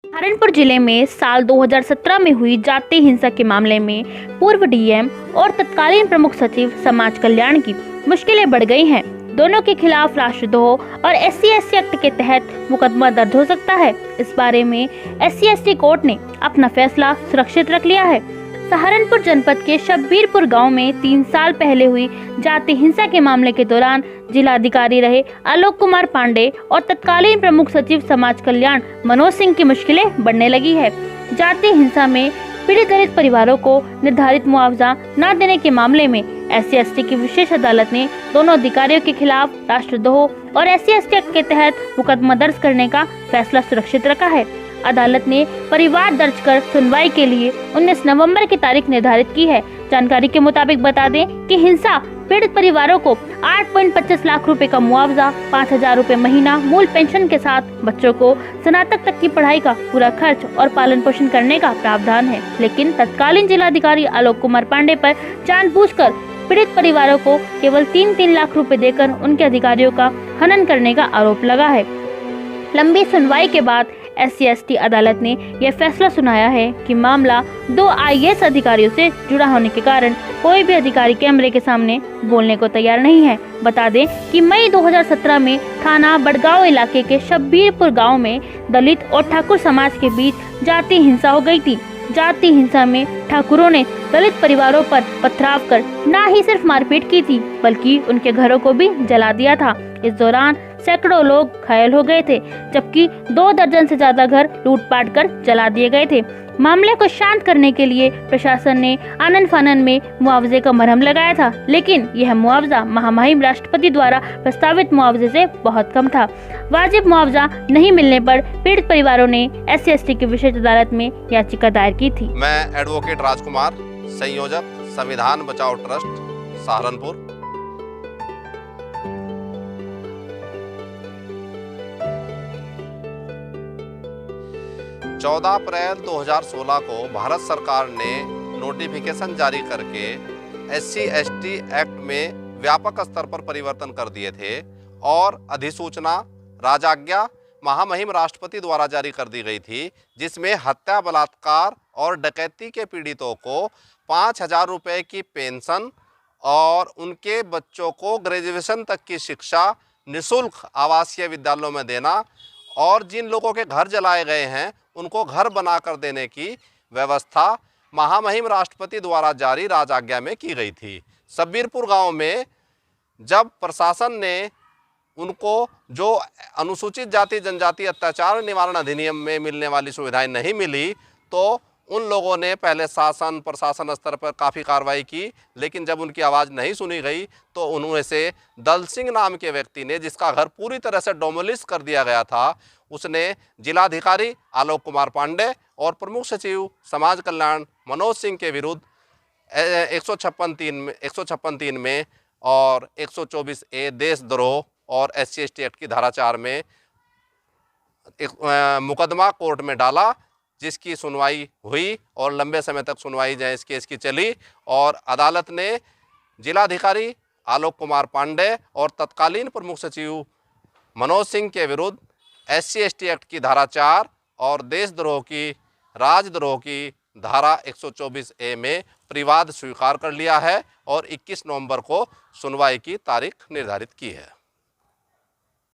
सहारनपुर जिले में साल 2017 में हुई जातीय हिंसा के मामले में पूर्व डीएम और तत्कालीन प्रमुख सचिव समाज कल्याण की मुश्किलें बढ़ गई हैं। दोनों के खिलाफ राष्ट्रद्रोह और SC/ST एक्ट के तहत मुकदमा दर्ज हो सकता है। इस बारे में SC/ST कोर्ट ने अपना फैसला सुरक्षित रख लिया है। सहारनपुर जनपद के शब्बीरपुर गांव में 3 साल पहले हुई जातीय हिंसा के मामले के दौरान जिलाधिकारी रहे आलोक कुमार पांडे और तत्कालीन प्रमुख सचिव समाज कल्याण मनोज सिंह की मुश्किलें बढ़ने लगी है। जातीय हिंसा में पीड़ित दलित परिवारों को निर्धारित मुआवजा न देने के मामले में SC/ST की विशेष अदालत ने दोनों अधिकारियों के खिलाफ राष्ट्रद्रोह और SC/ST एक्ट के तहत मुकदमा दर्ज करने का फैसला सुरक्षित रखा है। अदालत ने परिवार दर्ज कर सुनवाई के लिए 19 नवंबर की तारीख निर्धारित की है। जानकारी के मुताबिक बता दें कि हिंसा पीड़ित परिवारों को 8.25 लाख रुपए का मुआवजा, 5,000 रुपए महीना मूल पेंशन के साथ बच्चों को स्नातक तक की पढ़ाई का पूरा खर्च और पालन पोषण करने का प्रावधान है। लेकिन तत्कालीन जिलाधिकारी आलोक कुमार पांडे पर जानबूझकर पीड़ित परिवारों को केवल 3-3 लाख रुपए देकर उनके अधिकारियों का हनन करने का आरोप लगा है। लंबी सुनवाई के बाद SC/ST अदालत ने यह फैसला सुनाया है कि मामला 2 IAS अधिकारियों से जुड़ा होने के कारण कोई भी अधिकारी कैमरे के सामने बोलने को तैयार नहीं है। बता दें कि मई 2017 में थाना बड़गांव इलाके के शब्बीरपुर गांव में दलित और ठाकुर समाज के बीच जातीय हिंसा हो गई थी। जातीय हिंसा में ठाकुरों ने दलित परिवारों पर पथराव कर न ही सिर्फ मारपीट की थी बल्कि उनके घरों को भी जला दिया था। इस दौरान सैकड़ों लोग घायल हो गए थे, जबकि 2 दर्जन से ज्यादा घर लूटपाट कर जला दिए गए थे। मामले को शांत करने के लिए प्रशासन ने आनन फानन में मुआवजे का मरहम लगाया था, लेकिन यह मुआवजा महामहिम राष्ट्रपति द्वारा प्रस्तावित मुआवजे से बहुत कम था। वाजिब मुआवजा नहीं मिलने पर पीड़ित परिवारों ने SC/ST की विशेष अदालत में याचिका दायर की थी। मैं एडवोकेट राजकुमार, संयोजक संविधान बचाओ ट्रस्ट सहारनपुर। चौदह अप्रैल 2016 को भारत सरकार ने नोटिफिकेशन जारी करके SC/ST एक्ट में व्यापक स्तर पर परिवर्तन कर दिए थे और अधिसूचना राजाज्ञा महामहिम राष्ट्रपति द्वारा जारी कर दी गई थी, जिसमें हत्या, बलात्कार और डकैती के पीड़ितों को 5,000 रुपये की पेंशन और उनके बच्चों को ग्रेजुएशन तक की शिक्षा निःशुल्क आवासीय विद्यालयों में देना और जिन लोगों के घर जलाए गए हैं उनको घर बनाकर देने की व्यवस्था महामहिम राष्ट्रपति द्वारा जारी राजाज्ञा में की गई थी। शब्बीरपुर गांव में जब प्रशासन ने उनको जो अनुसूचित जाति जनजाति अत्याचार निवारण अधिनियम में मिलने वाली सुविधाएं नहीं मिली, तो उन लोगों ने पहले शासन प्रशासन स्तर पर काफ़ी कार्रवाई की, लेकिन जब उनकी आवाज़ नहीं सुनी गई तो उनमें से दल सिंह नाम के व्यक्ति ने, जिसका घर पूरी तरह से डोमोलिश कर दिया गया था, उसने जिलाधिकारी आलोक कुमार पांडे और प्रमुख सचिव समाज कल्याण मनोज सिंह के विरुद्ध 156(3) में और 124A देशद्रोह और SC/ST एक्ट की धारा 4 में एक मुकदमा कोर्ट में डाला, जिसकी सुनवाई हुई और लंबे समय तक सुनवाई इस केस की चली और अदालत ने जिलाधिकारी आलोक कुमार पांडे और तत्कालीन प्रमुख सचिव मनोज सिंह के विरुद्ध SC/ST एक्ट की धारा 4 और देशद्रोह की राजद्रोह की धारा 124A में परिवाद स्वीकार कर लिया है और 21 नवंबर को सुनवाई की तारीख निर्धारित की है।